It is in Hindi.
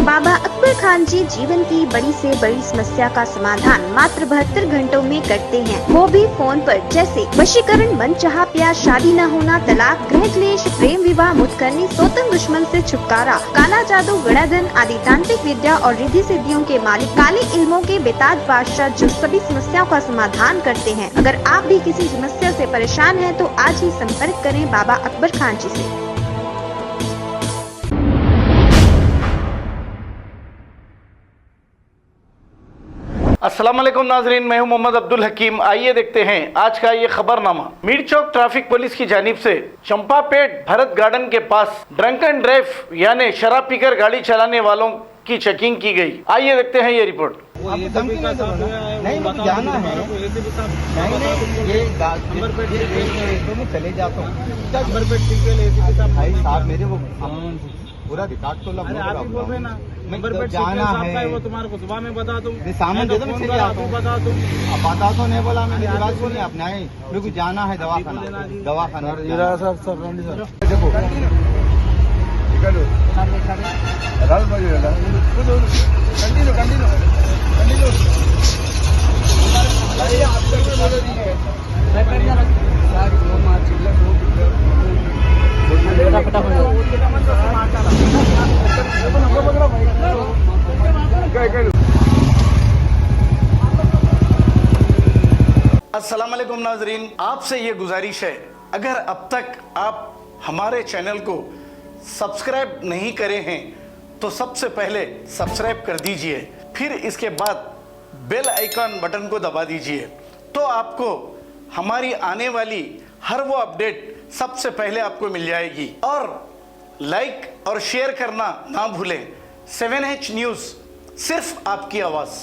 बाबा अकबर खान जी जीवन की बड़ी से बड़ी समस्या का समाधान मात्र 72 घंटों में करते हैं, वो भी फोन पर। जैसे वशीकरण, मनचाहा प्यार, शादी न होना, तलाक, गृह क्लेश, प्रेम विवाह, मुतकरनी, सोतन दुश्मन से छुटकारा, काला जादू, गणाधन आदि तांत्रिक विद्या और रिद्धि सिद्धियों के मालिक काले इल्मों के बेताज बादशाह जो सभी समस्याओं का समाधान करते हैं। अगर आप भी किसी समस्या से परेशान हैं तो आज ही संपर्क करें बाबा अकबर खान जी से। अस्सलाम वालेकुम नाजरीन, मैं हूं मोहम्मद अब्दुल हकीम। आइए देखते हैं आज का ये खबरनामा। मीर चौक ट्रैफिक पुलिस की जानिब से चंपापेट भरत गार्डन के पास ड्रंक एंड ड्राइव यानी शराब पीकर गाड़ी चलाने वालों की चेकिंग की गई। आइए देखते हैं ये रिपोर्ट। नहीं जाना है, ये चले जाता हूँ भाई साहब, मेरे वो पूरा रिकॉर्ड तो आप ही बोल रहे ना, नंबर पे जाना है, वो तुम्हारे को सुबह में बता दूं, सामान दे दो, मैं चले जाता हूँ। बता दूं, अब बता तो नहीं बोला, मैंने बात बोली अपने आए, मेरे को जाना है दवाखाना। देखो अस्सलाम वालेकुम नाजरीन, आपसे ये गुजारिश है, अगर अब तक आप हमारे चैनल को सब्सक्राइब नहीं करे हैं तो सबसे पहले सब्सक्राइब कर दीजिए, फिर इसके बाद बेल आइकन बटन को दबा दीजिए, तो आपको हमारी आने वाली हर वो अपडेट सबसे पहले आपको मिल जाएगी। और लाइक और शेयर करना ना भूलें। 7H न्यूज़, सिर्फ आपकी आवाज़।